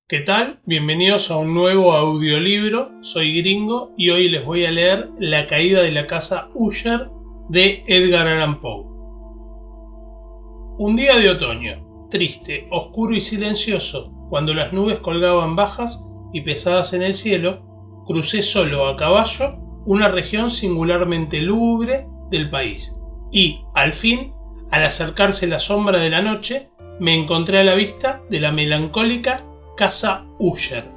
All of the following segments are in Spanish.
¿Qué tal? Bienvenidos a un nuevo audiolibro. Soy Gringo y hoy les voy a leer La caída de la casa Usher de Edgar Allan Poe. Un día de otoño, triste, oscuro y silencioso, cuando las nubes colgaban bajas y pesadas en el cielo, crucé solo a caballo una región singularmente lúgubre del país y, al fin, al acercarse la sombra de la noche, me encontré a la vista de la melancólica casa Usher.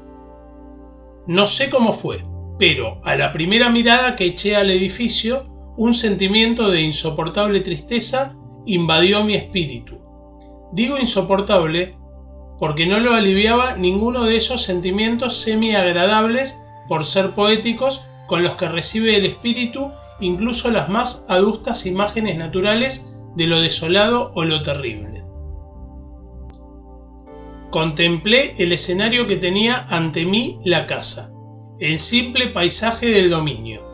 No sé cómo fue, pero a la primera mirada que eché al edificio, un sentimiento de insoportable tristeza invadió mi espíritu. Digo insoportable porque no lo aliviaba ninguno de esos sentimientos semi-agradables por ser poéticos con los que recibe el espíritu incluso las más adustas imágenes naturales de lo desolado o lo terrible. Contemplé el escenario que tenía ante mí la casa, el simple paisaje del dominio,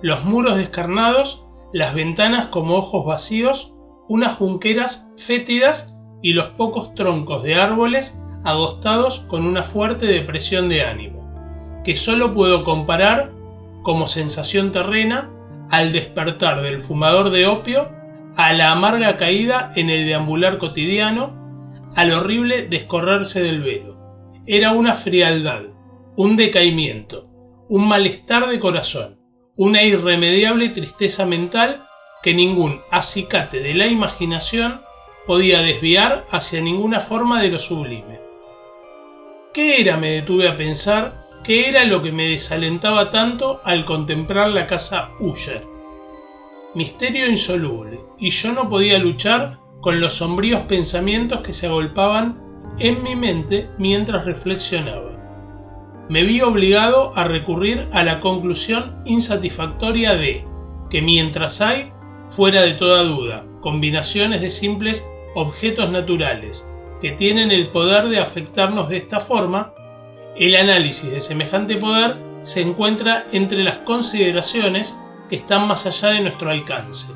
los muros descarnados, las ventanas como ojos vacíos, unas junqueras fétidas y los pocos troncos de árboles agostados con una fuerte depresión de ánimo, que solo puedo comparar, como sensación terrena, al despertar del fumador de opio, a la amarga caída en el deambular cotidiano, al horrible descorrerse del velo. Era una frialdad, un decaimiento, un malestar de corazón, una irremediable tristeza mental que ningún acicate de la imaginación podía desviar hacia ninguna forma de lo sublime. ¿Qué era, me detuve a pensar, qué era lo que me desalentaba tanto al contemplar la casa Usher? Misterio insoluble, y yo no podía luchar con los sombríos pensamientos que se agolpaban en mi mente mientras reflexionaba. Me vi obligado a recurrir a la conclusión insatisfactoria de que mientras hay, fuera de toda duda, combinaciones de simples objetos naturales que tienen el poder de afectarnos de esta forma, el análisis de semejante poder se encuentra entre las consideraciones que están más allá de nuestro alcance.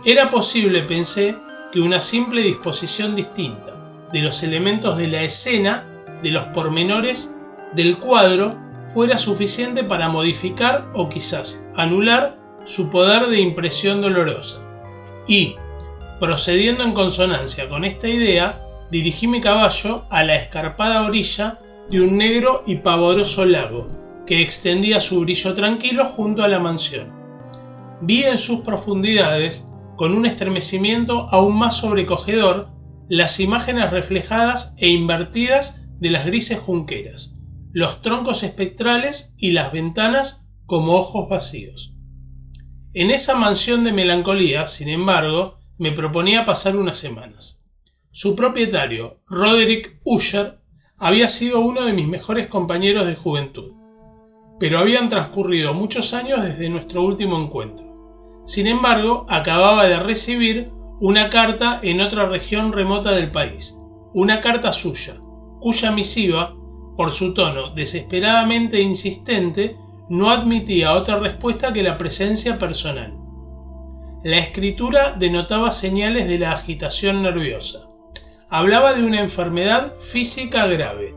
Era posible, pensé, que una simple disposición distinta de los elementos de la escena, de los pormenores del cuadro, fuera suficiente para modificar o quizás anular su poder de impresión dolorosa. Y, procediendo en consonancia con esta idea, dirigí mi caballo a la escarpada orilla de un negro y pavoroso lago que extendía su brillo tranquilo junto a la mansión. Vi en sus profundidades, con un estremecimiento aún más sobrecogedor, las imágenes reflejadas e invertidas de las grises junqueras, los troncos espectrales y las ventanas como ojos vacíos. En esa mansión de melancolía, sin embargo, me proponía pasar unas semanas. Su propietario, Roderick Usher, había sido uno de mis mejores compañeros de juventud, pero habían transcurrido muchos años desde nuestro último encuentro. Sin embargo, acababa de recibir una carta en otra región remota del país, una carta suya, cuya misiva, por su tono desesperadamente insistente, no admitía otra respuesta que la presencia personal. La escritura denotaba señales de la agitación nerviosa. Hablaba de una enfermedad física grave,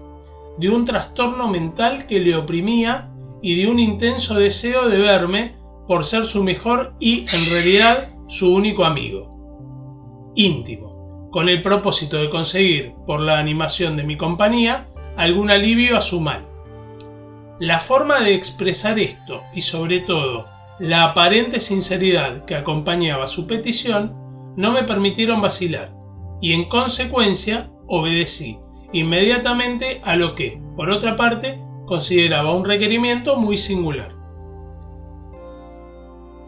de un trastorno mental que le oprimía y de un intenso deseo de verme por ser su mejor y, en realidad, su único amigo íntimo, con el propósito de conseguir, por la animación de mi compañía, algún alivio a su mal. La forma de expresar esto y, sobre todo, la aparente sinceridad que acompañaba su petición no me permitieron vacilar y, en consecuencia, obedecí inmediatamente a lo que, por otra parte, consideraba un requerimiento muy singular.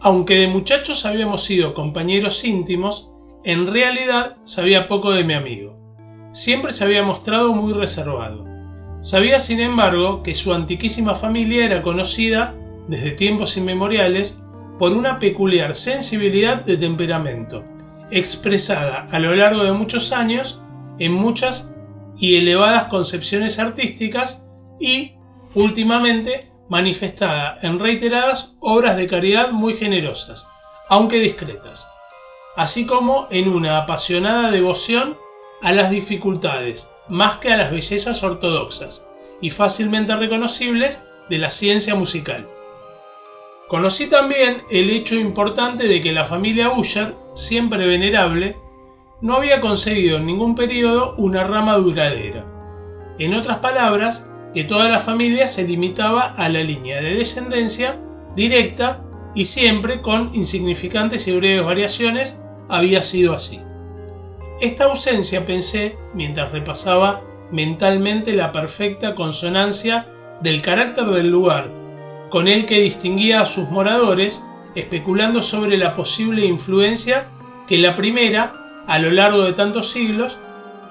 Aunque de muchachos habíamos sido compañeros íntimos, en realidad sabía poco de mi amigo. Siempre se había mostrado muy reservado. Sabía, sin embargo, que su antiquísima familia era conocida, desde tiempos inmemoriales, por una peculiar sensibilidad de temperamento, expresada a lo largo de muchos años en muchas y elevadas concepciones artísticas y, últimamente, manifestada en reiteradas obras de caridad muy generosas, aunque discretas, así como en una apasionada devoción a las dificultades más que a las bellezas ortodoxas y fácilmente reconocibles de la ciencia musical. Conocí también el hecho importante de que la familia Uller, siempre venerable, no había conseguido en ningún periodo una rama duradera. En otras palabras, que toda la familia se limitaba a la línea de descendencia directa y siempre con insignificantes y breves variaciones había sido así. Esta ausencia, pensé, mientras repasaba mentalmente la perfecta consonancia del carácter del lugar, con el que distinguía a sus moradores, especulando sobre la posible influencia que la primera, a lo largo de tantos siglos,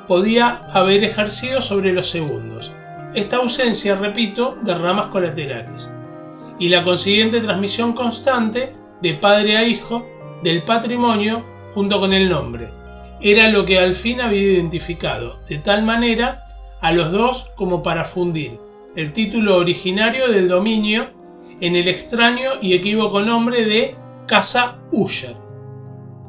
podía haber ejercido sobre los segundos. Esta ausencia, repito, de ramas colaterales, y la consiguiente transmisión constante de padre a hijo del patrimonio junto con el nombre, era lo que al fin había identificado de tal manera a los dos como para fundir el título originario del dominio en el extraño y equívoco nombre de Casa Uller,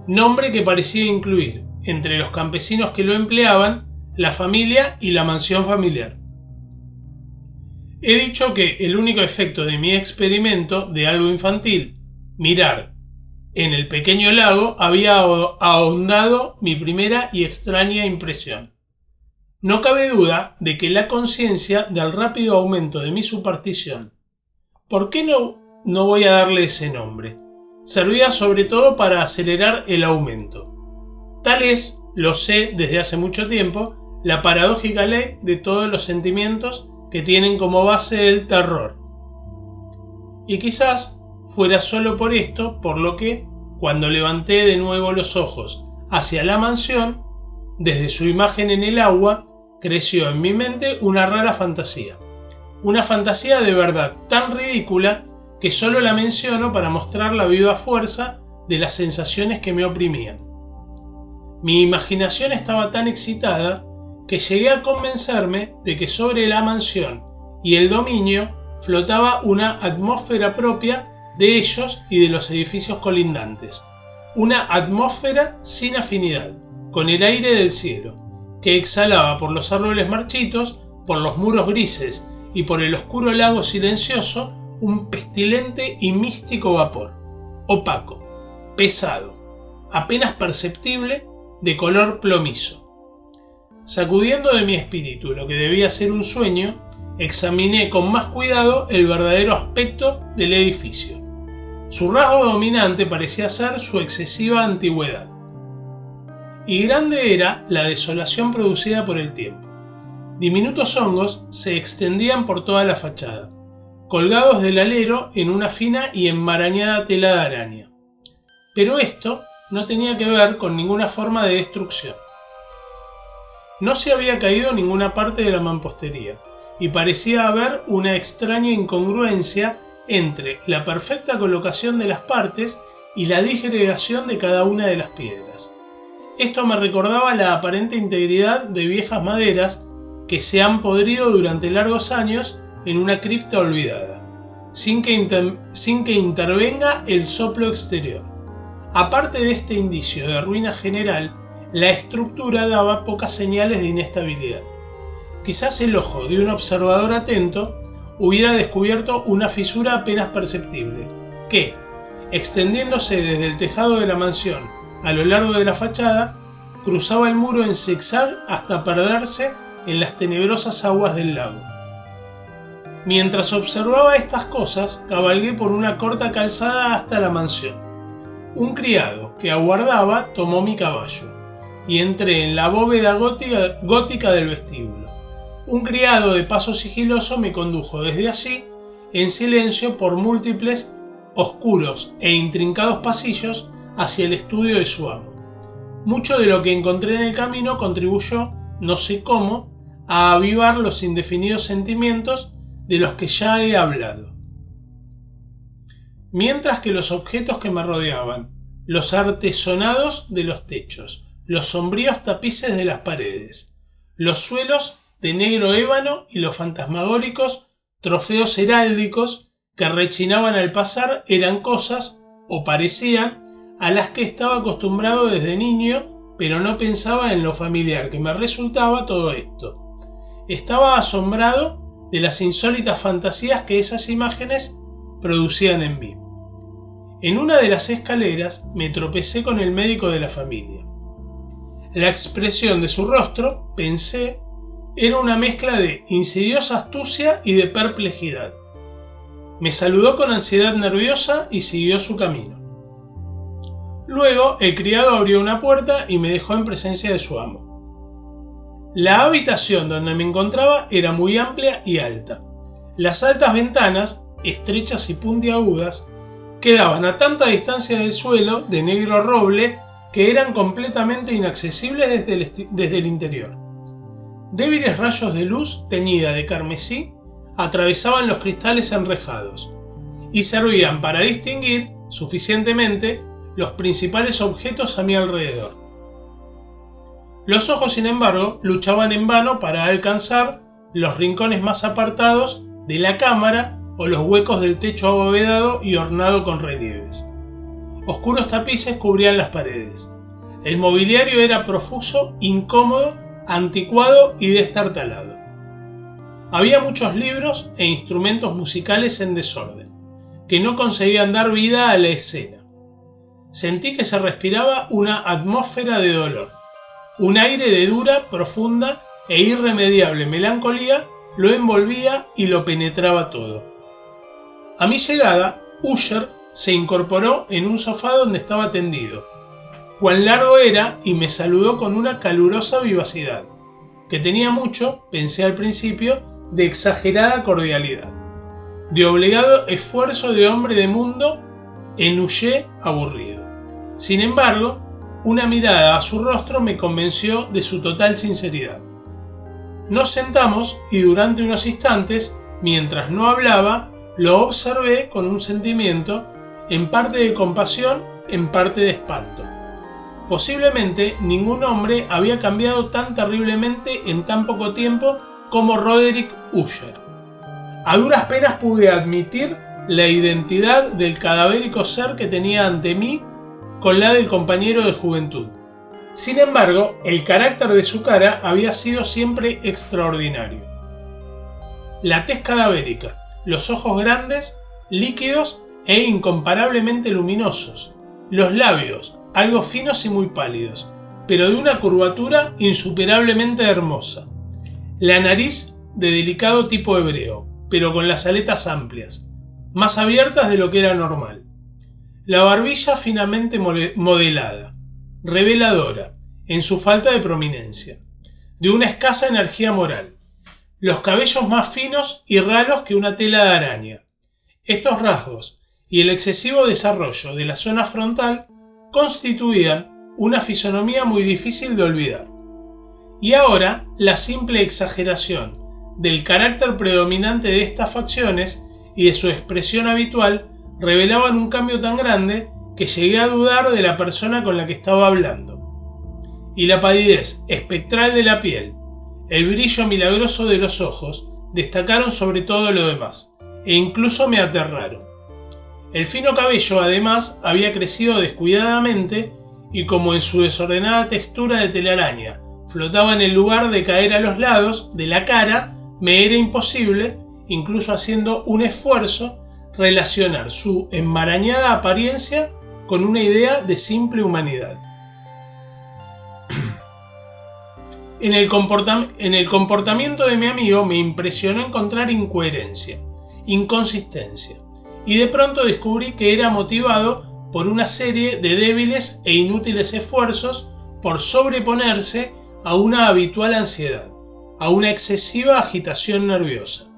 nombre que parecía incluir, entre los campesinos que lo empleaban, la familia y la mansión familiar. He dicho que el único efecto de mi experimento de algo infantil, mirar en el pequeño lago, había ahondado mi primera y extraña impresión. No cabe duda de que la conciencia del rápido aumento de mi superstición, ¿por qué no voy a darle ese nombre?, servía sobre todo para acelerar el aumento. Tal es, lo sé desde hace mucho tiempo, la paradójica ley de todos los sentimientos que tienen como base el terror. Y quizás fuera solo por esto por lo que, cuando levanté de nuevo los ojos hacia la mansión, desde su imagen en el agua, creció en mi mente una rara fantasía. Una fantasía de verdad tan ridícula que solo la menciono para mostrar la viva fuerza de las sensaciones que me oprimían. Mi imaginación estaba tan excitada que llegué a convencerme de que sobre la mansión y el dominio flotaba una atmósfera propia de ellos y de los edificios colindantes. Una atmósfera sin afinidad con el aire del cielo, que exhalaba por los árboles marchitos, por los muros grises y por el oscuro lago silencioso un pestilente y místico vapor, opaco, pesado, apenas perceptible, de color plomizo. Sacudiendo de mi espíritu lo que debía ser un sueño, examiné con más cuidado el verdadero aspecto del edificio. Su rasgo dominante parecía ser su excesiva antigüedad. Y grande era la desolación producida por el tiempo. Diminutos hongos se extendían por toda la fachada, colgados del alero en una fina y enmarañada tela de araña. Pero esto no tenía que ver con ninguna forma de destrucción. No se había caído ninguna parte de la mampostería, y parecía haber una extraña incongruencia entre la perfecta colocación de las partes y la disgregación de cada una de las piedras. Esto me recordaba la aparente integridad de viejas maderas que se han podrido durante largos años en una cripta olvidada, sin que intervenga el soplo exterior. Aparte de este indicio de ruina general, la estructura daba pocas señales de inestabilidad. Quizás el ojo de un observador atento hubiera descubierto una fisura apenas perceptible, que, extendiéndose desde el tejado de la mansión a lo largo de la fachada, cruzaba el muro en zigzag hasta perderse en las tenebrosas aguas del lago. Mientras observaba estas cosas, cabalgué por una corta calzada hasta la mansión. Un criado que aguardaba tomó mi caballo, y entré en la bóveda gótica del vestíbulo. Un criado de paso sigiloso me condujo desde allí, en silencio, por múltiples, oscuros e intrincados pasillos hacia el estudio de su amo. Mucho de lo que encontré en el camino contribuyó, no sé cómo, a avivar los indefinidos sentimientos de los que ya he hablado. Mientras que los objetos que me rodeaban, los artesonados de los techos, los sombríos tapices de las paredes, los suelos de negro ébano y los fantasmagóricos trofeos heráldicos que rechinaban al pasar eran cosas, o parecían, a las que estaba acostumbrado desde niño pero no pensaba en lo familiar que me resultaba todo esto. Estaba asombrado de las insólitas fantasías que esas imágenes producían en mí. En una de las escaleras me tropecé con el médico de la familia. La expresión de su rostro, pensé, era una mezcla de insidiosa astucia y de perplejidad. Me saludó con ansiedad nerviosa y siguió su camino. Luego el criado abrió una puerta y me dejó en presencia de su amo. La habitación donde me encontraba era muy amplia y alta. Las altas ventanas, estrechas y puntiagudas, quedaban a tanta distancia del suelo de negro roble que eran completamente inaccesibles desde el interior. Débiles rayos de luz teñida de carmesí atravesaban los cristales enrejados y servían para distinguir suficientemente los principales objetos a mi alrededor. Los ojos, sin embargo, luchaban en vano para alcanzar los rincones más apartados de la cámara o los huecos del techo abovedado y ornado con relieves. Oscuros tapices cubrían las paredes. El mobiliario era profuso, incómodo, anticuado y destartalado. Había muchos libros e instrumentos musicales en desorden, que no conseguían dar vida a la escena. Sentí que se respiraba una atmósfera de dolor. Un aire de dura, profunda e irremediable melancolía lo envolvía y lo penetraba todo. A mi llegada, Usher se incorporó en un sofá donde estaba tendido. Cuán largo era y me saludó con una calurosa vivacidad, que tenía mucho, pensé al principio, de exagerada cordialidad, de obligado esfuerzo de hombre de mundo enuyé aburrido. Sin embargo, una mirada a su rostro me convenció de su total sinceridad. Nos sentamos y durante unos instantes, mientras no hablaba, lo observé con un sentimiento, en parte de compasión, en parte de espanto. Posiblemente ningún hombre había cambiado tan terriblemente en tan poco tiempo como Roderick Usher. A duras penas pude admitir la identidad del cadavérico ser que tenía ante mí con la del compañero de juventud. Sin embargo, el carácter de su cara había sido siempre extraordinario. La tez cadavérica, los ojos grandes, líquidos e incomparablemente luminosos, los labios, algo finos y muy pálidos, pero de una curvatura insuperablemente hermosa, la nariz de delicado tipo hebreo, pero con las aletas amplias, más abiertas de lo que era normal, la barbilla finamente modelada, reveladora, en su falta de prominencia, de una escasa energía moral, los cabellos más finos y raros que una tela de araña. Estos rasgos y el excesivo desarrollo de la zona frontal constituían una fisonomía muy difícil de olvidar. Y ahora, la simple exageración del carácter predominante de estas facciones y de su expresión habitual revelaban un cambio tan grande que llegué a dudar de la persona con la que estaba hablando. Y la palidez espectral de la piel, el brillo milagroso de los ojos, destacaron sobre todo lo demás, e incluso me aterraron. El fino cabello, además, había crecido descuidadamente y, como en su desordenada textura de telaraña flotaba en el lugar de caer a los lados de la cara, me era imposible, incluso haciendo un esfuerzo, relacionar su enmarañada apariencia con una idea de simple humanidad. En el comportamiento de mi amigo me impresionó encontrar incoherencia, inconsistencia, y de pronto descubrí que era motivado por una serie de débiles e inútiles esfuerzos por sobreponerse a una habitual ansiedad, a una excesiva agitación nerviosa.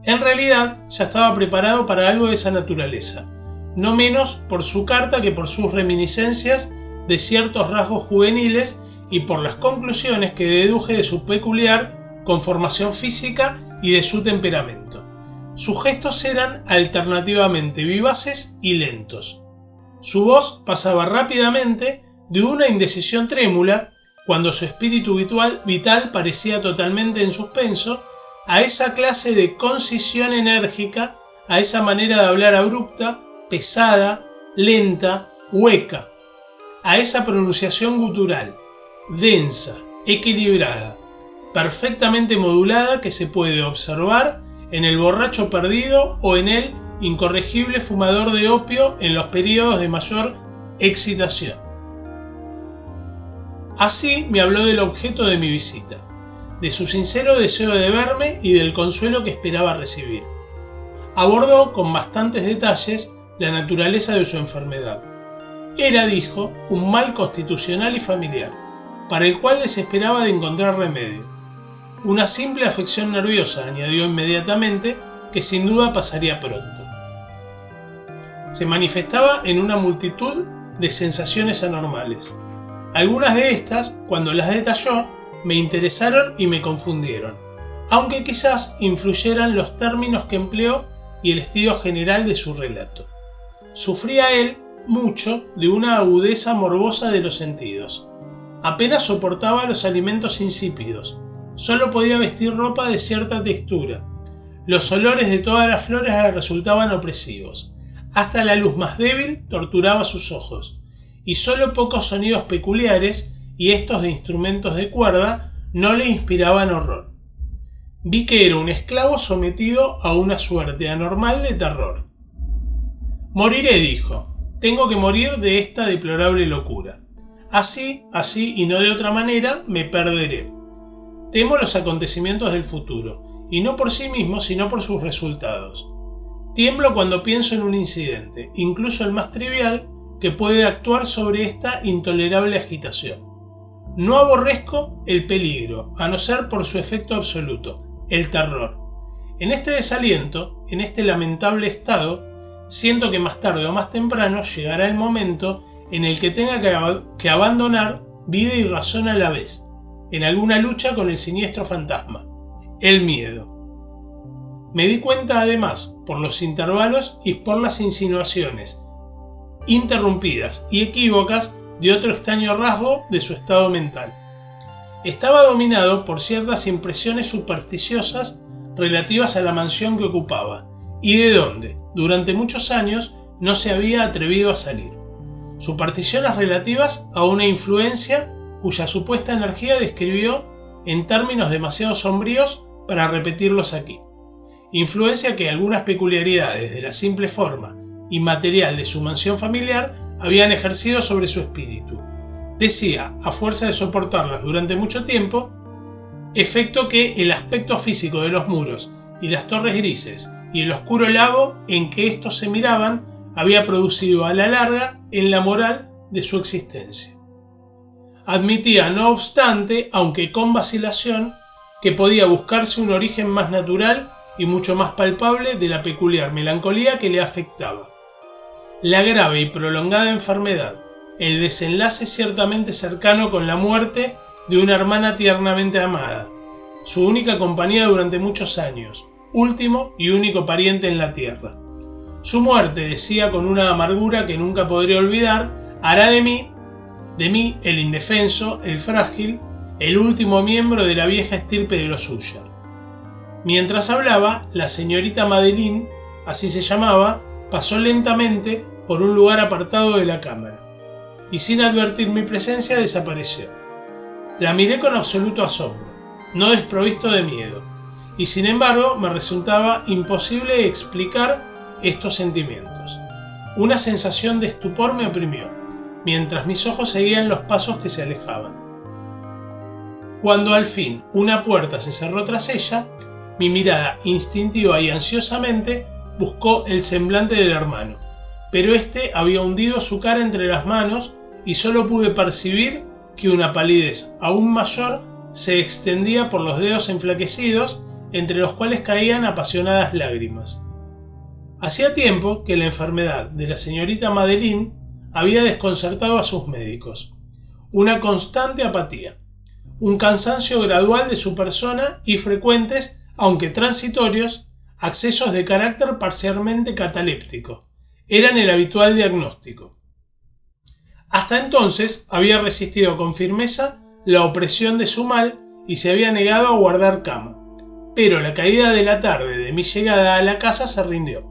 En realidad ya estaba preparado para algo de esa naturaleza, no menos por su carta que por sus reminiscencias de ciertos rasgos juveniles y por las conclusiones que deduje de su peculiar conformación física y de su temperamento. Sus gestos eran alternativamente vivaces y lentos. Su voz pasaba rápidamente de una indecisión trémula, cuando su espíritu vital parecía totalmente en suspenso, a esa clase de concisión enérgica, a esa manera de hablar abrupta, pesada, lenta, hueca. a esa pronunciación gutural, densa, equilibrada, perfectamente modulada que se puede observar en el borracho perdido o en el incorregible fumador de opio en los periodos de mayor excitación. Así me habló del objeto de mi visita, de su sincero deseo de verme y del consuelo que esperaba recibir. Abordó con bastantes detalles la naturaleza de su enfermedad. Era, dijo, un mal constitucional y familiar, para el cual desesperaba de encontrar remedio. Una simple afección nerviosa, añadió inmediatamente, que sin duda pasaría pronto. Se manifestaba en una multitud de sensaciones anormales. Algunas de estas, cuando las detalló, me interesaron y me confundieron, aunque quizás influyeran los términos que empleó y el estilo general de su relato. Sufría él mucho de una agudeza morbosa de los sentidos. Apenas soportaba los alimentos insípidos, solo podía vestir ropa de cierta textura. Los olores de todas las flores le resultaban opresivos. Hasta la luz más débil torturaba sus ojos, y solo pocos sonidos peculiares, y estos de instrumentos de cuerda, no le inspiraban horror. Vi que era un esclavo sometido a una suerte anormal de terror. Moriré, dijo. Tengo que morir de esta deplorable locura. Así y no de otra manera, me perderé. Temo los acontecimientos del futuro, y no por sí mismos, sino por sus resultados. Tiemblo cuando pienso en un incidente, incluso el más trivial, que puede actuar sobre esta intolerable agitación. No aborrezco el peligro, a no ser por su efecto absoluto, el terror. En este desaliento, en este lamentable estado, siento que más tarde o más temprano llegará el momento en el que tenga que abandonar vida y razón a la vez, en alguna lucha con el siniestro fantasma, el miedo. Me di cuenta además, por los intervalos y por las insinuaciones interrumpidas y equívocas de otro extraño rasgo de su estado mental. Estaba dominado por ciertas impresiones supersticiosas relativas a la mansión que ocupaba y de donde, durante muchos años, no se había atrevido a salir. Supersticiones relativas a una influencia cuya supuesta energía describió en términos demasiado sombríos para repetirlos aquí. Influencia que algunas peculiaridades de la simple forma y material de su mansión familiar habían ejercido sobre su espíritu. Decía, a fuerza de soportarlas durante mucho tiempo, efecto que el aspecto físico de los muros y las torres grises y el oscuro lago en que estos se miraban había producido a la larga en la moral de su existencia. Admitía, no obstante, aunque con vacilación, que podía buscarse un origen más natural y mucho más palpable de la peculiar melancolía que le afectaba. La grave y prolongada enfermedad, el desenlace ciertamente cercano con la muerte de una hermana tiernamente amada, su única compañía durante muchos años, último y único pariente en la tierra. Su muerte, decía con una amargura que nunca podré olvidar, hará de mí el indefenso, el frágil, el último miembro de la vieja estirpe de los Ullard. Mientras hablaba, la señorita Madeline, así se llamaba, pasó lentamente por un lugar apartado de la cámara, y sin advertir mi presencia desapareció. La miré con absoluto asombro, no desprovisto de miedo, y sin embargo me resultaba imposible explicar estos sentimientos. Una sensación de estupor me oprimió, mientras mis ojos seguían los pasos que se alejaban. Cuando al fin una puerta se cerró tras ella, mi mirada instintiva y ansiosamente buscó el semblante del hermano, pero éste había hundido su cara entre las manos y solo pude percibir que una palidez aún mayor se extendía por los dedos enflaquecidos, entre los cuales caían apasionadas lágrimas. Hacía tiempo que la enfermedad de la señorita Madeline había desconcertado a sus médicos. Una constante apatía, un cansancio gradual de su persona y frecuentes, aunque transitorios, accesos de carácter parcialmente cataléptico eran el habitual diagnóstico. Hasta entonces había resistido con firmeza la opresión de su mal y se había negado a guardar cama, pero la caída de la tarde de mi llegada a la casa se rindió,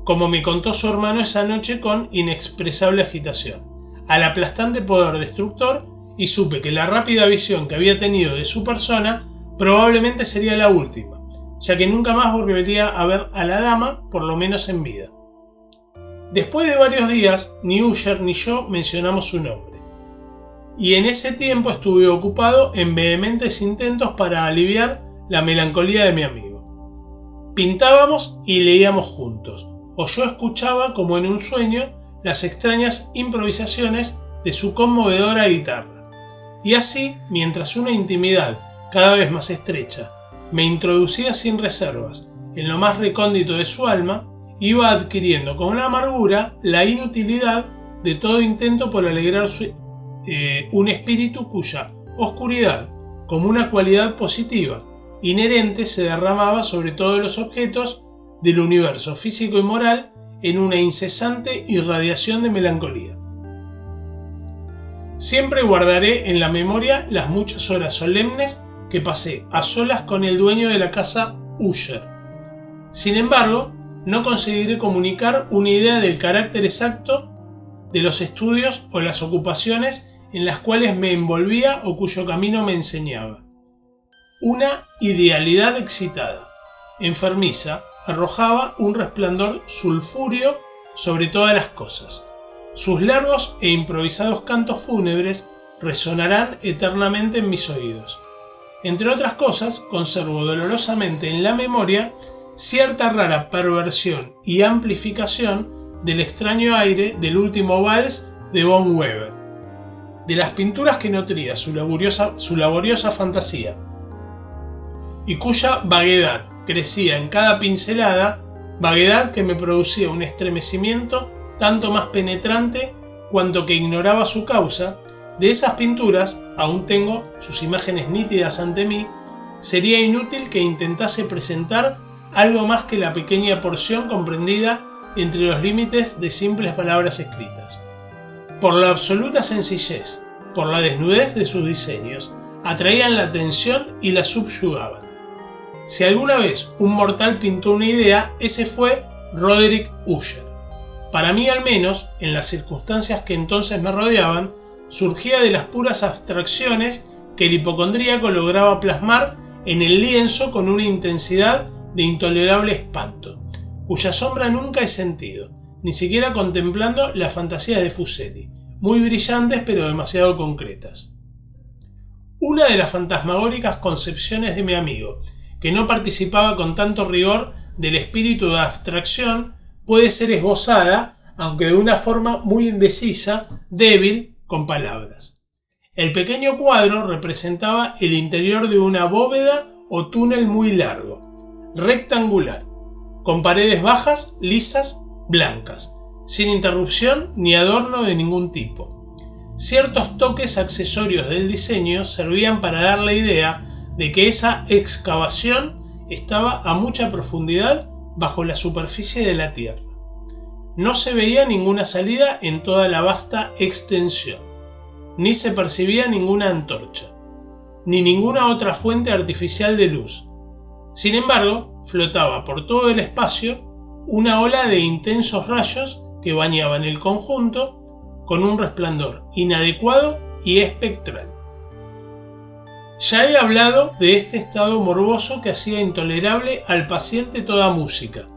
como me contó su hermano esa noche con inexpresable agitación. al aplastante poder destructor y supe que la rápida visión que había tenido de su persona probablemente sería la última, ya que nunca más volvería a ver a la dama, por lo menos en vida. Después de varios días, ni Usher ni yo mencionamos su nombre, y en ese tiempo estuve ocupado en vehementes intentos para aliviar la melancolía de mi amigo. Pintábamos y leíamos juntos, o yo escuchaba como en un sueño las extrañas improvisaciones de su conmovedora guitarra. Y así, mientras una intimidad cada vez más estrecha me introducía sin reservas en lo más recóndito de su alma, iba adquiriendo con una amargura la inutilidad de todo intento por alegrar un espíritu cuya oscuridad, como una cualidad positiva inherente, se derramaba sobre todos los objetos del universo físico y moral en una incesante irradiación de melancolía. Siempre guardaré en la memoria las muchas horas solemnes que pasé a solas con el dueño de la casa Usher. Sin embargo, no conseguiré comunicar una idea del carácter exacto de los estudios o las ocupaciones en las cuales me envolvía o cuyo camino me enseñaba. Una idealidad excitada, enfermiza, arrojaba un resplandor sulfúreo sobre todas las cosas. Sus largos e improvisados cantos fúnebres resonarán eternamente en mis oídos. Entre otras cosas, conservo dolorosamente en la memoria cierta rara perversión y amplificación del extraño aire del último vals de von Weber, de las pinturas que nutría su laboriosa fantasía, y cuya vaguedad crecía en cada pincelada, vaguedad que me producía un estremecimiento tanto más penetrante cuanto que ignoraba su causa. De esas pinturas, aún tengo sus imágenes nítidas ante mí, sería inútil que intentase presentar algo más que la pequeña porción comprendida entre los límites de simples palabras escritas. Por la absoluta sencillez, por la desnudez de sus diseños, atraían la atención y la subyugaban. Si alguna vez un mortal pintó una idea, ese fue Roderick Usher. Para mí, al menos, en las circunstancias que entonces me rodeaban, surgía de las puras abstracciones que el hipocondríaco lograba plasmar en el lienzo con una intensidad de intolerable espanto, cuya sombra nunca he sentido, ni siquiera contemplando las fantasías de Fuseli, muy brillantes pero demasiado concretas. Una de las fantasmagóricas concepciones de mi amigo, que no participaba con tanto rigor del espíritu de abstracción, puede ser esbozada, aunque de una forma muy indecisa, débil, con palabras. El pequeño cuadro representaba el interior de una bóveda o túnel muy largo, rectangular, con paredes bajas, lisas, blancas, sin interrupción ni adorno de ningún tipo. Ciertos toques accesorios del diseño servían para dar la idea de que esa excavación estaba a mucha profundidad bajo la superficie de la tierra. No se veía ninguna salida en toda la vasta extensión, ni se percibía ninguna antorcha, ni ninguna otra fuente artificial de luz. Sin embargo, flotaba por todo el espacio una ola de intensos rayos que bañaban el conjunto con un resplandor inadecuado y espectral. Ya he hablado de este estado morboso que hacía intolerable al paciente toda música,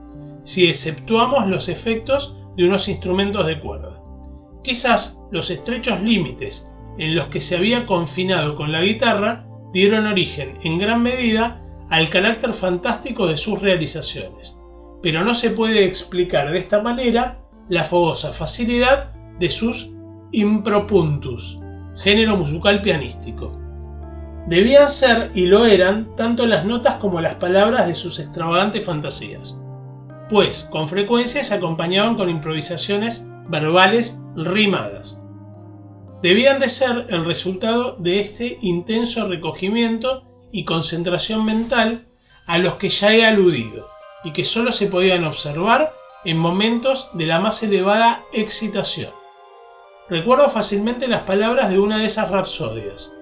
si exceptuamos los efectos de unos instrumentos de cuerda. Quizás los estrechos límites en los que se había confinado con la guitarra dieron origen en gran medida al carácter fantástico de sus realizaciones, pero no se puede explicar de esta manera la fogosa facilidad de sus impropuntus, género musical pianístico. Debían ser, y lo eran, tanto las notas como las palabras de sus extravagantes fantasías, pues con frecuencia se acompañaban con improvisaciones verbales rimadas. Debían de ser el resultado de este intenso recogimiento y concentración mental a los que ya he aludido, y que solo se podían observar en momentos de la más elevada excitación. Recuerdo fácilmente las palabras de una de esas rapsodias.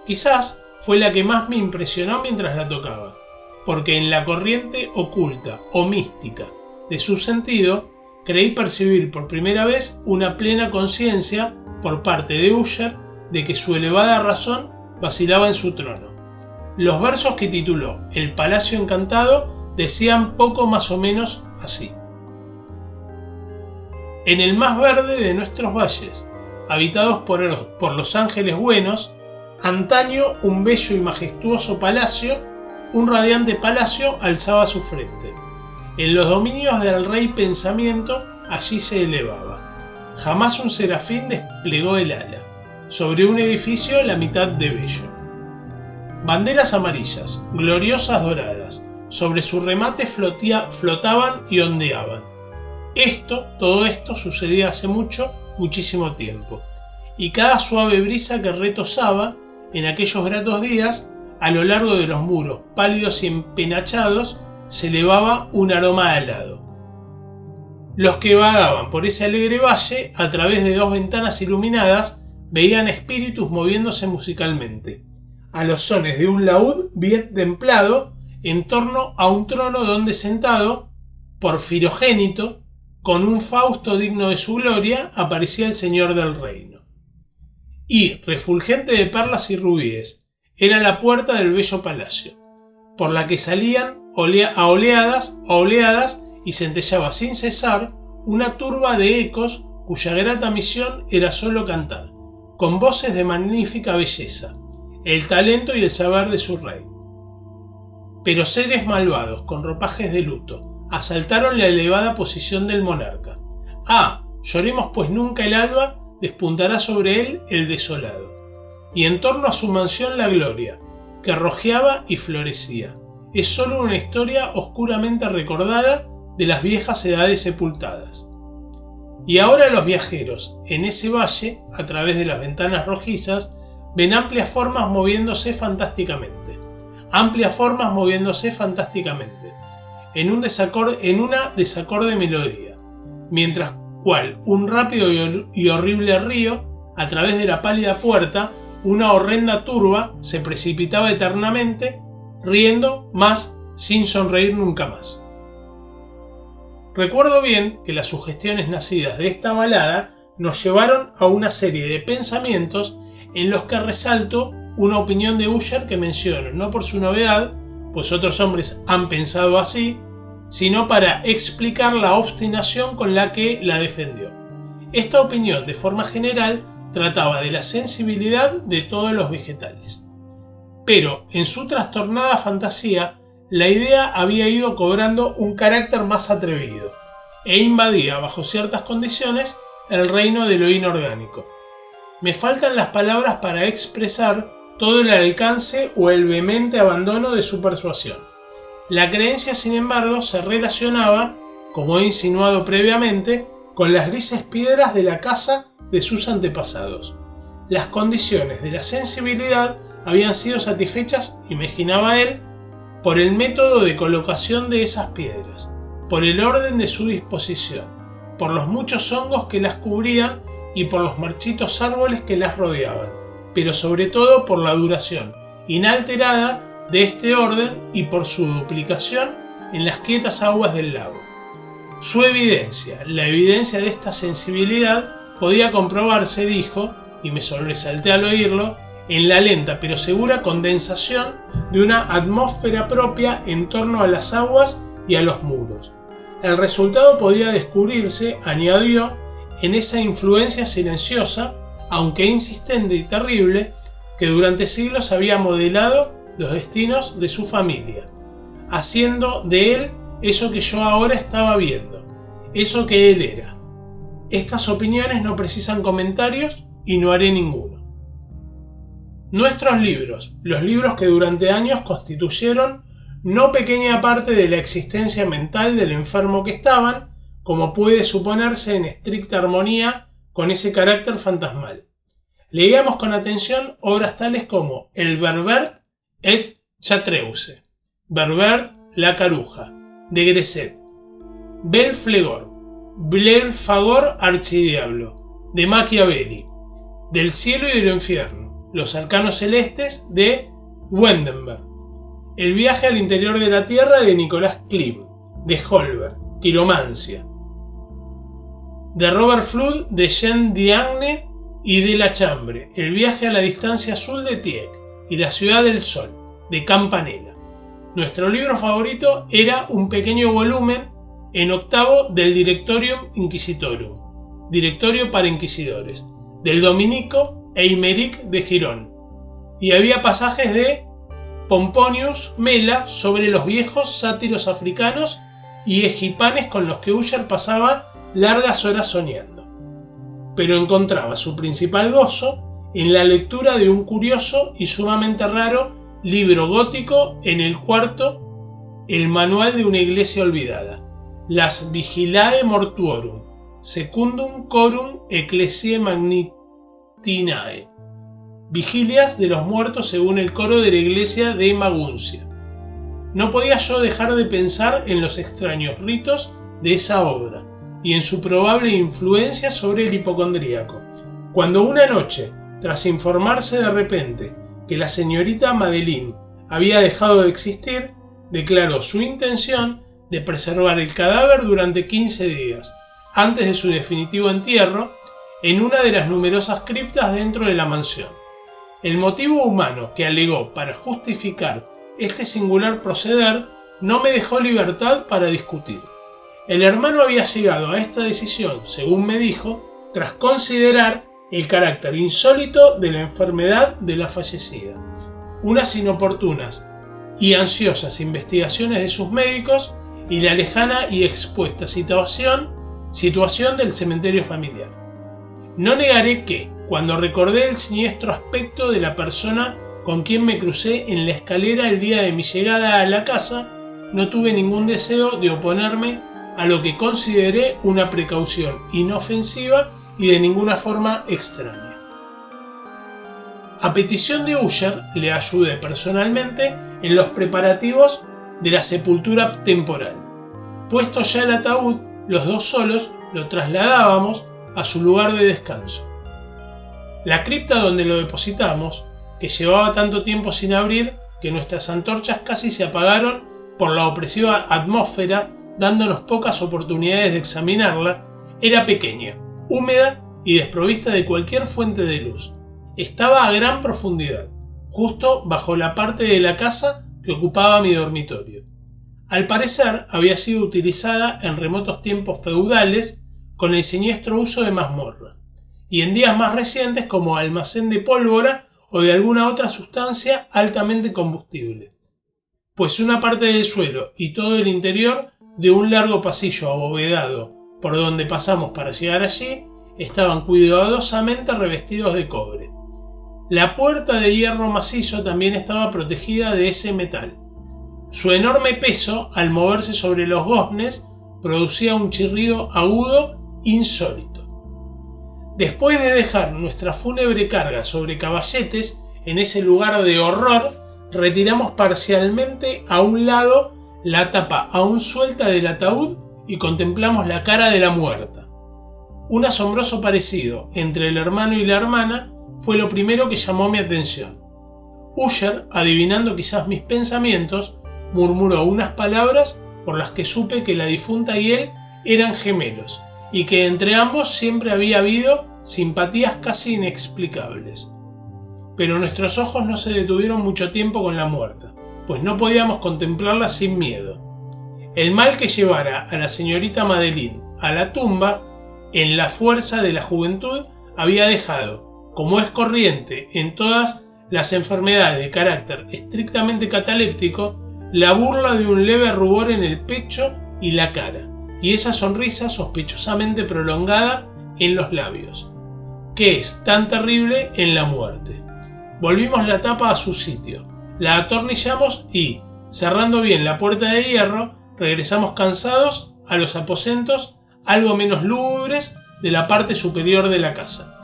Quizás fue la que más me impresionó mientras la tocaba, porque en la corriente oculta o mística de su sentido creí percibir por primera vez una plena conciencia por parte de Usher de que su elevada razón vacilaba en su trono. Los versos que tituló El Palacio Encantado decían poco más o menos así: en el más verde de nuestros valles, habitados por los ángeles buenos, antaño un bello y majestuoso palacio, un radiante palacio alzaba su frente. En los dominios del rey Pensamiento allí se elevaba. Jamás un serafín desplegó el ala. Sobre un edificio la mitad de bello. Banderas amarillas, gloriosas doradas, sobre su remate flotaban y ondeaban. Todo esto sucedía hace muchísimo tiempo. Y cada suave brisa que retozaba en aquellos gratos días, a lo largo de los muros pálidos y empenachados, se elevaba un aroma alado. Los que vagaban por ese alegre valle, a través de 2 ventanas iluminadas, veían espíritus moviéndose musicalmente, a los sones de un laúd bien templado, en torno a un trono donde sentado, porfirogénito, con un Fausto digno de su gloria, aparecía el señor del reino. Y, refulgente de perlas y rubíes, era la puerta del bello palacio, por la que salían a oleadas y centellaba sin cesar una turba de ecos cuya grata misión era solo cantar, con voces de magnífica belleza, el talento y el saber de su rey. Pero seres malvados, con ropajes de luto, asaltaron la elevada posición del monarca. Lloremos pues nunca el alba despuntará sobre él el desolado. Y en torno a su mansión la gloria, que rojeaba y florecía, es solo una historia oscuramente recordada de las viejas edades sepultadas. Y ahora los viajeros, en ese valle, a través de las ventanas rojizas, ven amplias formas moviéndose fantásticamente, en una desacorde melodía, mientras cual un rápido y horrible río, a través de la pálida puerta, una horrenda turba se precipitaba eternamente, riendo más sin sonreír nunca más. Recuerdo bien que las sugestiones nacidas de esta balada nos llevaron a una serie de pensamientos en los que resalto una opinión de Usher que menciono, no por su novedad, pues otros hombres han pensado así, sino para explicar la obstinación con la que la defendió. Esta opinión, de forma general, trataba de la sensibilidad de todos los vegetales. Pero, en su trastornada fantasía, la idea había ido cobrando un carácter más atrevido, e invadía, bajo ciertas condiciones, el reino de lo inorgánico. Me faltan las palabras para expresar todo el alcance o el vehemente abandono de su persuasión. La creencia, sin embargo, se relacionaba, como he insinuado previamente, con las grises piedras de la casa de sus antepasados. Las condiciones de la sensibilidad habían sido satisfechas, imaginaba él, por el método de colocación de esas piedras, por el orden de su disposición, por los muchos hongos que las cubrían y por los marchitos árboles que las rodeaban, pero sobre todo por la duración inalterada de este orden y por su duplicación en las quietas aguas del lago. Su evidencia, la evidencia de esta sensibilidad, podía comprobarse, dijo, y me sobresalté al oírlo, en la lenta pero segura condensación de una atmósfera propia en torno a las aguas y a los muros. El resultado podía descubrirse, añadió, en esa influencia silenciosa, aunque insistente y terrible, que durante siglos había modelado los destinos de su familia, haciendo de él eso que yo ahora estaba viendo, eso que él era. Estas opiniones no precisan comentarios y no haré ninguno. Nuestros libros, los libros que durante años constituyeron no pequeña parte de la existencia mental del enfermo que estaban, como puede suponerse en estricta armonía con ese carácter fantasmal. Leíamos con atención obras tales como El Berbert et Chartreuse, Berbert la Caruja, de Gresset, Belflegor, Belfagor Archidiablo, de Machiavelli, Del cielo y del infierno, Los arcanos celestes, de Wendenberg, El viaje al interior de la tierra, de Nicolás Klim, de Holberg, Quiromancia, de Robert Flood, de Jean Diagne, y de la Chambre, El viaje a la distancia azul de Tieck y La ciudad del sol de Campanella. Nuestro libro favorito era un pequeño volumen en octavo del Directorium Inquisitorum, Directorio para Inquisidores, del dominico Eimeric de Girón, y había pasajes de Pomponius Mela sobre los viejos sátiros africanos y egipanes con los que Ussher pasaba largas horas soñando. Pero encontraba su principal gozo en la lectura de un curioso y sumamente raro libro gótico en el cuarto, el manual de una iglesia olvidada, las Vigilae Mortuorum, Secundum Corum Ecclesiae Magnitinae, Vigilias de los muertos según el coro de la iglesia de Maguncia. No podía yo dejar de pensar en los extraños ritos de esa obra y en su probable influencia sobre el hipocondríaco, cuando una noche, tras informarse de repente que la señorita Madeline había dejado de existir, declaró su intención de preservar el cadáver durante 15 días, antes de su definitivo entierro, en una de las numerosas criptas dentro de la mansión. El motivo humano que alegó para justificar este singular proceder no me dejó libertad para discutir. El hermano había llegado a esta decisión, según me dijo, tras considerar el carácter insólito de la enfermedad de la fallecida, unas inoportunas y ansiosas investigaciones de sus médicos y la lejana y expuesta situación del cementerio familiar. No negaré que, cuando recordé el siniestro aspecto de la persona con quien me crucé en la escalera el día de mi llegada a la casa, no tuve ningún deseo de oponerme a lo que consideré una precaución inofensiva y de ninguna forma extraña. A petición de Ussher, le ayudé personalmente en los preparativos de la sepultura temporal. Puesto ya el ataúd, los dos solos lo trasladábamos a su lugar de descanso. La cripta donde lo depositamos, que llevaba tanto tiempo sin abrir que nuestras antorchas casi se apagaron por la opresiva atmósfera, dándonos pocas oportunidades de examinarla, era pequeña, húmeda y desprovista de cualquier fuente de luz. Estaba a gran profundidad, justo bajo la parte de la casa que ocupaba mi dormitorio. Al parecer había sido utilizada en remotos tiempos feudales con el siniestro uso de mazmorra, y en días más recientes como almacén de pólvora o de alguna otra sustancia altamente combustible, pues una parte del suelo y todo el interior de un largo pasillo abovedado por donde pasamos para llegar allí estaban cuidadosamente revestidos de cobre. La puerta de hierro macizo también estaba protegida de ese metal. Su enorme peso, al moverse sobre los goznes, producía un chirrido agudo insólito. Después de dejar nuestra fúnebre carga sobre caballetes en ese lugar de horror, retiramos parcialmente a un lado la tapa aún suelta del ataúd y contemplamos la cara de la muerta. Un asombroso parecido entre el hermano y la hermana fue lo primero que llamó mi atención. Ussher, adivinando quizás mis pensamientos, murmuró unas palabras por las que supe que la difunta y él eran gemelos y que entre ambos siempre había habido simpatías casi inexplicables. Pero nuestros ojos no se detuvieron mucho tiempo con la muerta, pues no podíamos contemplarla sin miedo. El mal que llevara a la señorita Madeline a la tumba, en la fuerza de la juventud, había dejado, como es corriente en todas las enfermedades de carácter estrictamente cataléptico, la burla de un leve rubor en el pecho y la cara, y esa sonrisa sospechosamente prolongada en los labios, que es tan terrible en la muerte. Volvimos la tapa a su sitio, la atornillamos y, cerrando bien la puerta de hierro, regresamos cansados a los aposentos algo menos lúgubres de la parte superior de la casa.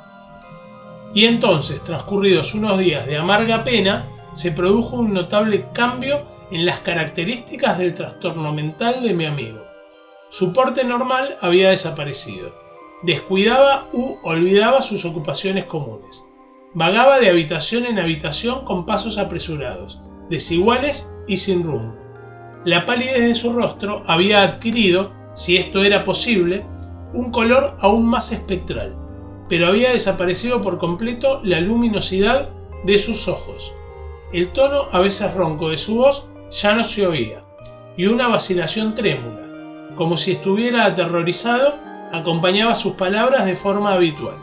Y entonces, transcurridos unos días de amarga pena, se produjo un notable cambio en las características del trastorno mental de mi amigo. Su porte normal había desaparecido. Descuidaba u olvidaba sus ocupaciones comunes. Vagaba de habitación en habitación con pasos apresurados, desiguales y sin rumbo. La palidez de su rostro había adquirido, si esto era posible, un color aún más espectral. pero había desaparecido por completo la luminosidad de sus ojos. El tono a veces ronco de su voz ya no se oía, y una vacilación trémula, como si estuviera aterrorizado, acompañaba sus palabras de forma habitual.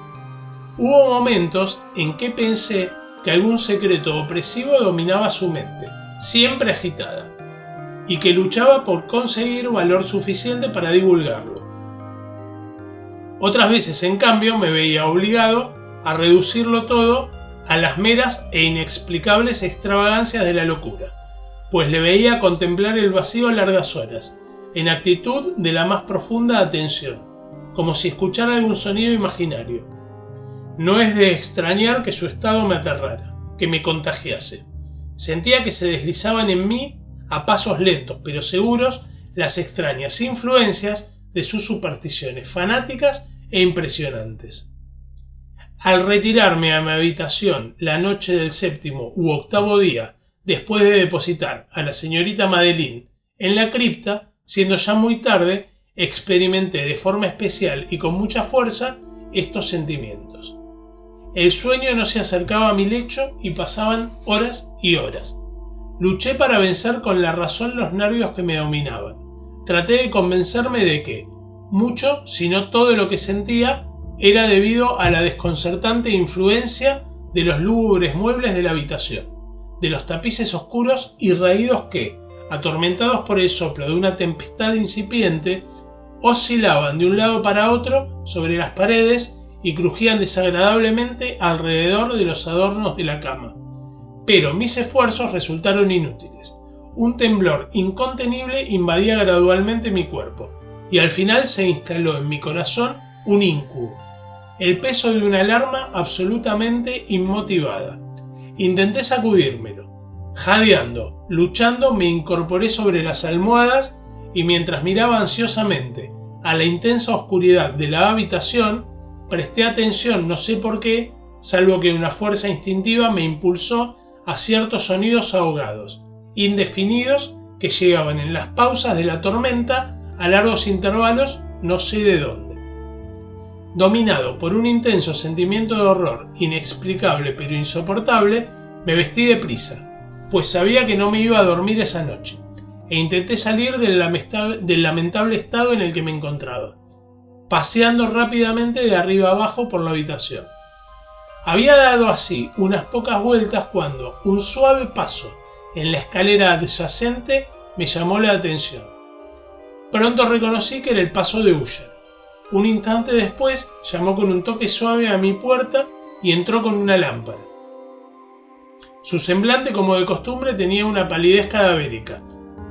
Hubo momentos en que pensé que algún secreto opresivo dominaba su mente, siempre agitada, y que luchaba por conseguir valor suficiente para divulgarlo. Otras veces, en cambio, me veía obligado a reducirlo todo a las meras e inexplicables extravagancias de la locura, pues le veía contemplar el vacío a largas horas, en actitud de la más profunda atención, como si escuchara algún sonido imaginario. No es de extrañar que su estado me aterrara, que me contagiase. Sentía que se deslizaban en mí, a pasos lentos pero seguros, las extrañas influencias de sus supersticiones fanáticas e impresionantes. Al retirarme a mi habitación la noche del 7º u 8º día, después de depositar a la señorita Madeline en la cripta, siendo ya muy tarde, experimenté de forma especial y con mucha fuerza estos sentimientos. El sueño no se acercaba a mi lecho y pasaban horas y horas. Luché para vencer con la razón los nervios que me dominaban. Traté de convencerme de que mucho, si no todo lo que sentía, era debido a la desconcertante influencia de los lúgubres muebles de la habitación, de los tapices oscuros y raídos que, atormentados por el soplo de una tempestad incipiente, oscilaban de un lado para otro sobre las paredes y crujían desagradablemente alrededor de los adornos de la cama. Pero mis esfuerzos resultaron inútiles. Un temblor incontenible invadía gradualmente mi cuerpo, y al final se instaló en mi corazón un íncubo, el peso de una alarma absolutamente inmotivada. Intenté sacudírmelo. Jadeando, luchando, me incorporé sobre las almohadas y mientras miraba ansiosamente a la intensa oscuridad de la habitación, presté atención, no sé por qué, salvo que una fuerza instintiva me impulsó a ciertos sonidos ahogados, indefinidos, que llegaban en las pausas de la tormenta a largos intervalos, no sé de dónde. Dominado por un intenso sentimiento de horror, inexplicable pero insoportable, me vestí deprisa, pues sabía que no me iba a dormir esa noche, e intenté salir del lamentable estado en el que me encontraba, paseando rápidamente de arriba abajo por la habitación. Había dado así unas pocas vueltas cuando un suave paso en la escalera adyacente me llamó la atención. Pronto reconocí que era el paso de Usher. Un instante después llamó con un toque suave a mi puerta y entró con una lámpara. Su semblante, como de costumbre, tenía una palidez cadavérica,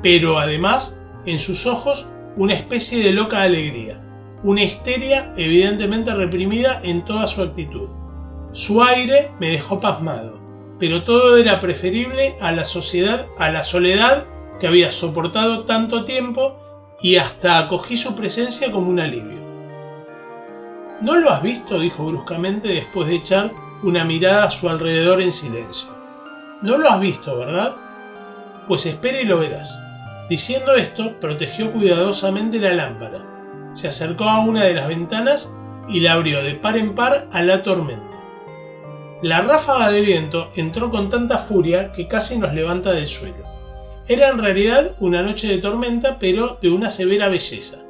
pero además en sus ojos una especie de loca alegría, una histeria evidentemente reprimida en toda su actitud. Su aire me dejó pasmado, pero todo era preferible a la soledad que había soportado tanto tiempo, y hasta acogí su presencia como un alivio. ¿No lo has visto?, dijo bruscamente después de echar una mirada a su alrededor en silencio. ¿No lo has visto, verdad? Pues espera y lo verás. Diciendo esto, protegió cuidadosamente la lámpara, se acercó a una de las ventanas y la abrió de par en par a la tormenta. La ráfaga de viento entró con tanta furia que casi nos levanta del suelo. Era en realidad una noche de tormenta, pero de una severa belleza,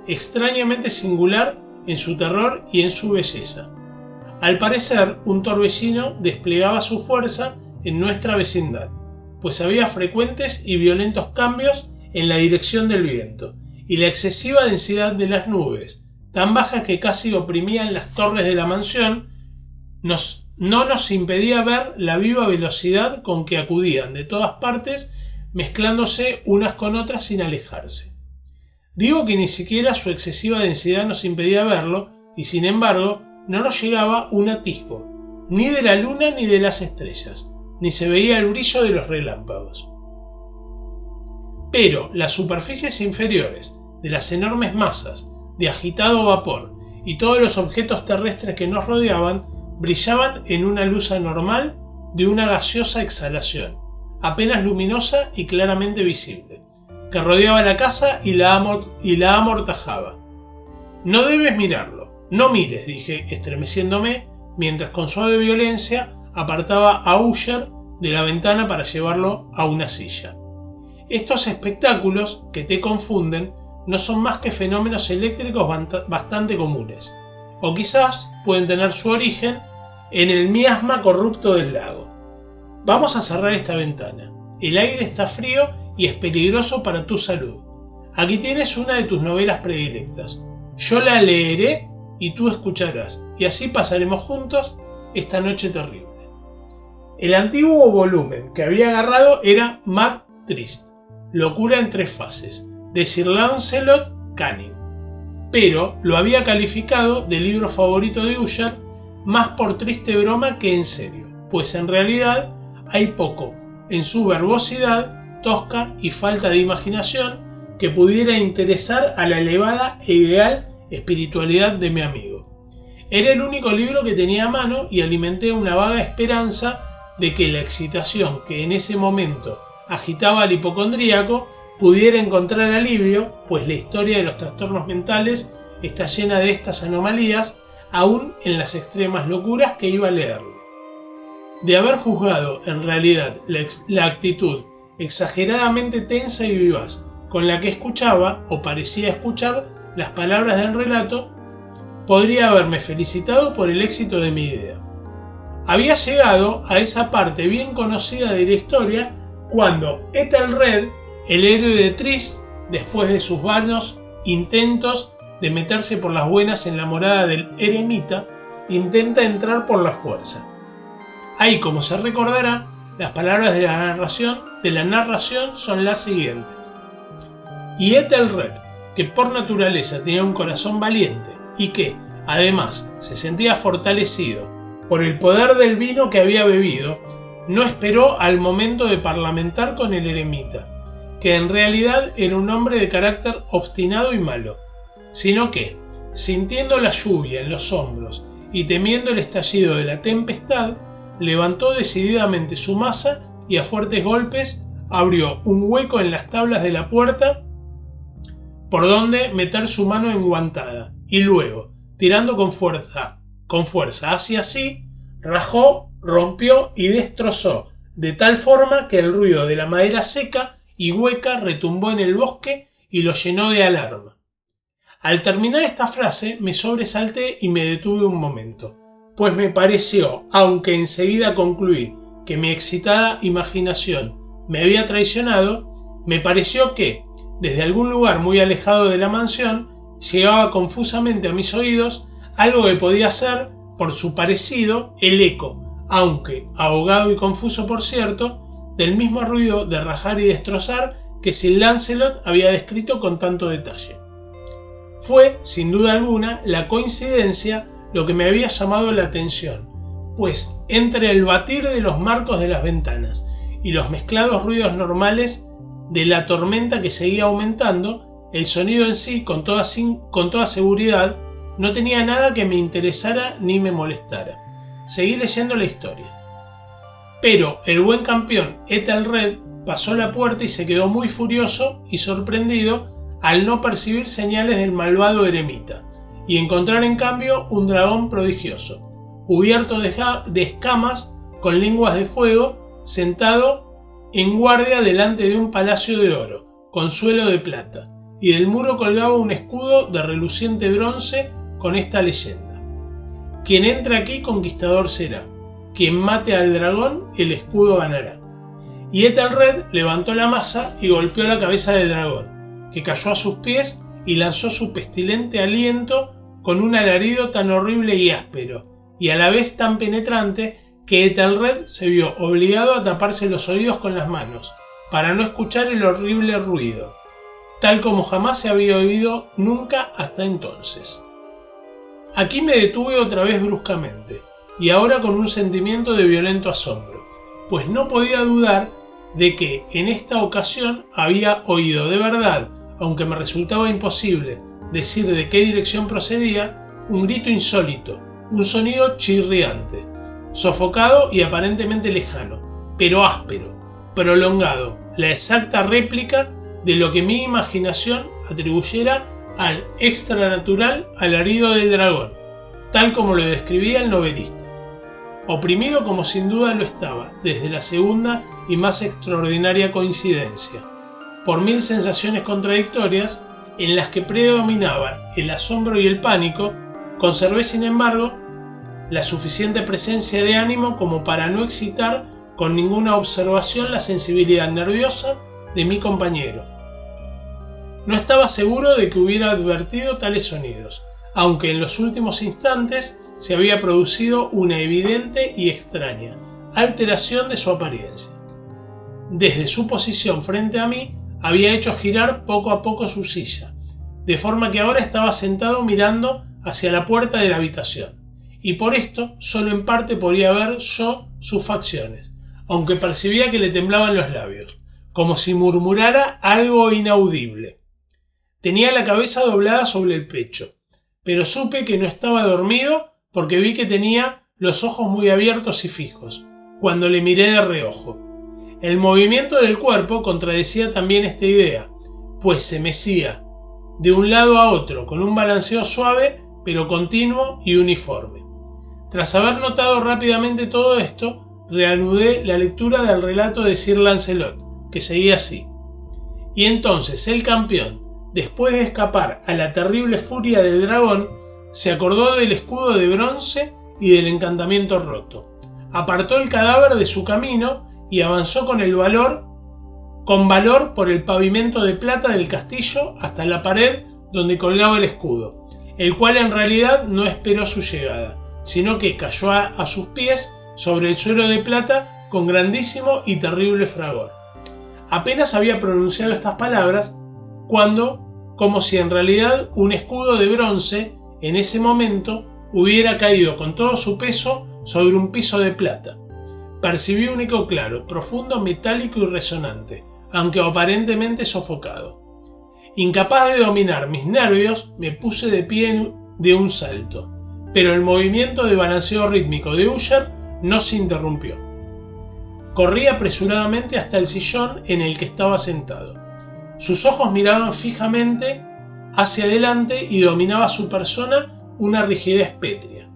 extrañamente singular en su terror y en su belleza. Al parecer, un torbellino desplegaba su fuerza en nuestra vecindad, pues había frecuentes y violentos cambios en la dirección del viento, y la excesiva densidad de las nubes, tan bajas que casi oprimían las torres de la mansión, no nos impedía ver la viva velocidad con que acudían de todas partes, mezclándose unas con otras sin alejarse. Digo que ni siquiera su excesiva densidad nos impedía verlo, y sin embargo no nos llegaba un atisbo, ni de la luna ni de las estrellas, ni se veía el brillo de los relámpagos. Pero las superficies inferiores de las enormes masas de agitado vapor y todos los objetos terrestres que nos rodeaban brillaban en una luz anormal de una gaseosa exhalación, apenas luminosa y claramente visible, que rodeaba la casa y la amortajaba. «No debes mirarlo», No mires, dije, estremeciéndome, mientras con suave violencia apartaba a Usher de la ventana para llevarlo a una silla. Estos espectáculos que te confunden no son más que fenómenos eléctricos bastante comunes, o quizás pueden tener su origen en el miasma corrupto del lago. Vamos a cerrar esta ventana. El aire está frío y es peligroso para tu salud. Aquí tienes una de tus novelas predilectas. Yo la leeré y tú escucharás, y así pasaremos juntos esta noche terrible. El antiguo volumen que había agarrado era Mad Trist, Locura en 3 fases, de Sir Lancelot Canning, pero lo había calificado de libro favorito de Usher más por triste broma que en serio, pues en realidad hay poco en su verbosidad tosca y falta de imaginación que pudiera interesar a la elevada e ideal espiritualidad de mi amigo. Era el único libro que tenía a mano y alimenté una vaga esperanza de que la excitación que en ese momento agitaba al hipocondríaco pudiera encontrar alivio, pues la historia de los trastornos mentales está llena de estas anomalías, aún en las extremas locuras que iba a leerle. De haber juzgado en realidad la actitud exageradamente tensa y vivaz con la que escuchaba o parecía escuchar las palabras del relato, podría haberme felicitado por el éxito de mi idea. Había llegado a esa parte bien conocida de la historia cuando Ethelred, el héroe de Trist, después de sus vanos intentos de meterse por las buenas en la morada del eremita, intenta entrar por la fuerza. Ahí, como se recordará, las palabras de la narración son las siguientes. Y Ethelred, que por naturaleza tenía un corazón valiente y que, además, se sentía fortalecido por el poder del vino que había bebido, no esperó al momento de parlamentar con el eremita, que en realidad era un hombre de carácter obstinado y malo, sino que, sintiendo la lluvia en los hombros y temiendo el estallido de la tempestad, levantó decididamente su maza y a fuertes golpes abrió un hueco en las tablas de la puerta por donde meter su mano enguantada, y luego, tirando con fuerza hacia sí, rajó, rompió y destrozó, de tal forma que el ruido de la madera seca y hueca retumbó en el bosque y lo llenó de alarma. Al terminar esta frase me sobresalté y me detuve un momento, pues me pareció, aunque enseguida concluí que mi excitada imaginación me había traicionado, me pareció que, desde algún lugar muy alejado de la mansión, llegaba confusamente a mis oídos algo que podía ser, por su parecido, el eco, aunque ahogado y confuso por cierto, del mismo ruido de rajar y destrozar que Sir Lancelot había descrito con tanto detalle. Fue, sin duda alguna, la coincidencia lo que me había llamado la atención, pues entre el batir de los marcos de las ventanas y los mezclados ruidos normales de la tormenta que seguía aumentando, el sonido en sí, con toda seguridad, no tenía nada que me interesara ni me molestara. Seguí leyendo la historia. Pero el buen campeón Ethelred pasó la puerta y se quedó muy furioso y sorprendido al no percibir señales del malvado eremita, y encontrar en cambio un dragón prodigioso, cubierto de escamas, con lenguas de fuego, sentado en guardia delante de un palacio de oro, con suelo de plata, y del muro colgaba un escudo de reluciente bronce con esta leyenda: quien entre aquí conquistador será, quien mate al dragón el escudo ganará. Y Ethelred levantó la maza y golpeó la cabeza del dragón, que cayó a sus pies y lanzó su pestilente aliento con un alarido tan horrible y áspero, y a la vez tan penetrante, que Ethelred se vio obligado a taparse los oídos con las manos, para no escuchar el horrible ruido, tal como jamás se había oído nunca hasta entonces. Aquí me detuve otra vez bruscamente, y ahora con un sentimiento de violento asombro, pues no podía dudar de que en esta ocasión había oído de verdad, aunque me resultaba imposible decir de qué dirección procedía, un grito insólito, un sonido chirriante, sofocado y aparentemente lejano, pero áspero, prolongado, la exacta réplica de lo que mi imaginación atribuyera al extranatural alarido del dragón, tal como lo describía el novelista. Oprimido como sin duda lo estaba, desde la segunda y más extraordinaria coincidencia, por 1000 sensaciones contradictorias en las que predominaban el asombro y el pánico, conservé sin embargo la suficiente presencia de ánimo como para no excitar con ninguna observación la sensibilidad nerviosa de mi compañero. No estaba seguro de que hubiera advertido tales sonidos, aunque en los últimos instantes se había producido una evidente y extraña alteración de su apariencia. Desde su posición frente a mí había hecho girar poco a poco su silla, de forma que ahora estaba sentado mirando hacia la puerta de la habitación, y por esto solo en parte podía ver yo sus facciones, aunque percibía que le temblaban los labios, como si murmurara algo inaudible. Tenía la cabeza doblada sobre el pecho, pero supe que no estaba dormido porque vi que tenía los ojos muy abiertos y fijos, cuando le miré de reojo. El movimiento del cuerpo contradecía también esta idea, pues se mecía de un lado a otro con un balanceo suave pero continuo y uniforme. Tras haber notado rápidamente todo esto, reanudé la lectura del relato de Sir Lancelot, que seguía así. Y entonces el campeón, después de escapar a la terrible furia del dragón, se acordó del escudo de bronce y del encantamiento roto. Apartó el cadáver de su camino y avanzó con valor por el pavimento de plata del castillo hasta la pared donde colgaba el escudo, el cual en realidad no esperó su llegada, sino que cayó a sus pies sobre el suelo de plata con grandísimo y terrible fragor. Apenas había pronunciado estas palabras cuando, como si en realidad un escudo de bronce en ese momento hubiera caído con todo su peso sobre un piso de plata. Percibí un eco claro, profundo, metálico y resonante, aunque aparentemente sofocado. Incapaz de dominar mis nervios, me puse de pie de un salto, pero el movimiento de balanceo rítmico de Usher no se interrumpió. Corrí apresuradamente hasta el sillón en el que estaba sentado. Sus ojos miraban fijamente hacia adelante y dominaba su persona una rigidez pétrea.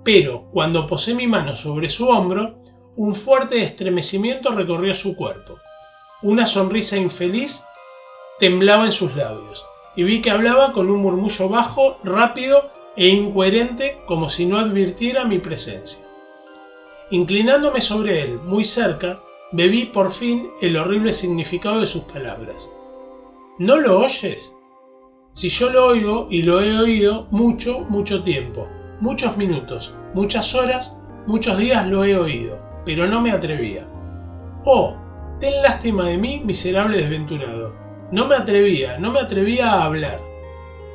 Pero cuando posé mi mano sobre su hombro, un fuerte estremecimiento recorrió su cuerpo. Una sonrisa infeliz temblaba en sus labios, y vi que hablaba con un murmullo bajo, rápido e incoherente, como si no advirtiera mi presencia. Inclinándome sobre él, muy cerca, bebí por fin el horrible significado de sus palabras. ¿No lo oyes? Si yo lo oigo, y lo he oído mucho tiempo, muchos minutos, muchas horas, muchos días lo he oído, pero no me atrevía. Oh, ten lástima de mí, miserable desventurado. No me atrevía a hablar.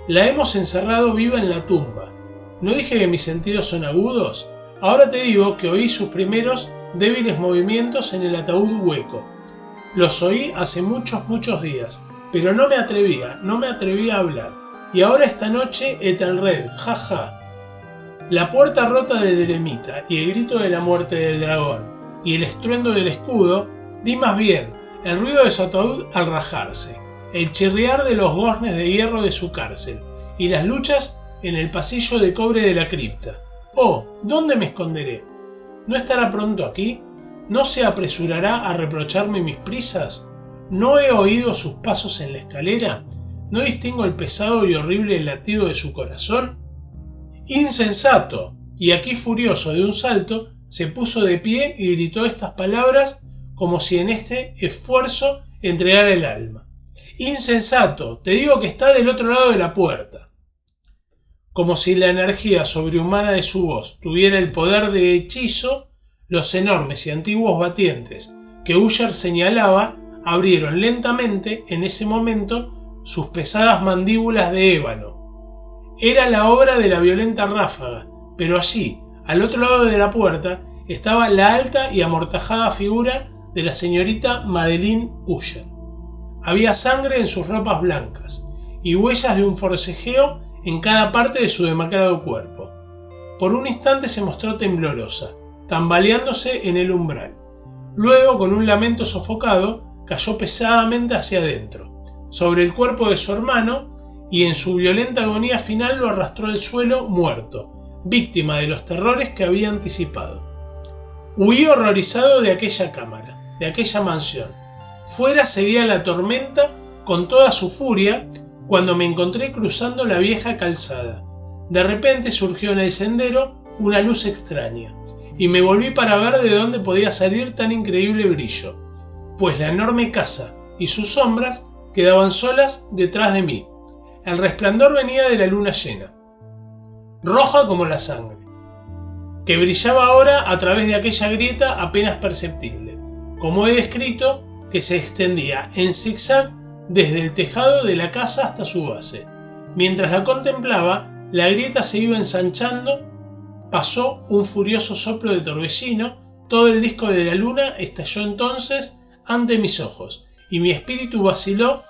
La hemos encerrado viva en la tumba. ¿No dije que mis sentidos son agudos? Ahora te digo que oí sus primeros débiles movimientos en el ataúd hueco. Los oí hace muchos días, pero no me atrevía a hablar. Y ahora esta noche Ethelred, jaja. La puerta rota del eremita y el grito de la muerte del dragón y el estruendo del escudo, di más bien, el ruido de su ataúd al rajarse, el chirriar de los goznes de hierro de su cárcel y las luchas en el pasillo de cobre de la cripta. Oh, ¿dónde me esconderé? ¿No estará pronto aquí? ¿No se apresurará a reprocharme mis prisas? ¿No he oído sus pasos en la escalera? ¿No distingo el pesado y horrible latido de su corazón? ¡Insensato! Y aquí, furioso de un salto, se puso de pie y gritó estas palabras como si en este esfuerzo entregara el alma. ¡Insensato! Te digo que está del otro lado de la puerta. Como si la energía sobrehumana de su voz tuviera el poder de hechizo, los enormes y antiguos batientes que Usher señalaba abrieron lentamente en ese momento sus pesadas mandíbulas de ébano. Era la obra de la violenta ráfaga, pero allí, al otro lado de la puerta, estaba la alta y amortajada figura de la señorita Madeline Usher. Había sangre en sus ropas blancas y huellas de un forcejeo en cada parte de su demacrado cuerpo. Por un instante se mostró temblorosa, tambaleándose en el umbral. Luego, con un lamento sofocado, cayó pesadamente hacia adentro, sobre el cuerpo de su hermano, y en su violenta agonía final lo arrastró al suelo muerto, víctima de los terrores que había anticipado. Huí horrorizado de aquella cámara, de aquella mansión. Fuera seguía la tormenta con toda su furia cuando me encontré cruzando la vieja calzada. De repente surgió en el sendero una luz extraña, y me volví para ver de dónde podía salir tan increíble brillo, pues la enorme casa y sus sombras quedaban solas detrás de mí. El resplandor venía de la luna llena, roja como la sangre, que brillaba ahora a través de aquella grieta apenas perceptible, como he descrito, que se extendía en zigzag desde el tejado de la casa hasta su base. Mientras la contemplaba, la grieta se iba ensanchando, pasó un furioso soplo de torbellino, todo el disco de la luna estalló entonces ante mis ojos, y mi espíritu vaciló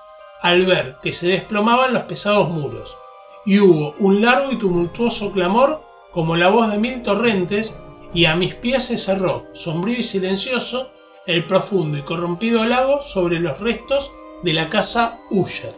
al ver que se desplomaban los pesados muros, y hubo un largo y tumultuoso clamor como la voz de 1000 torrentes, y a mis pies se cerró, sombrío y silencioso, el profundo y corrompido lago sobre los restos de la casa Usher.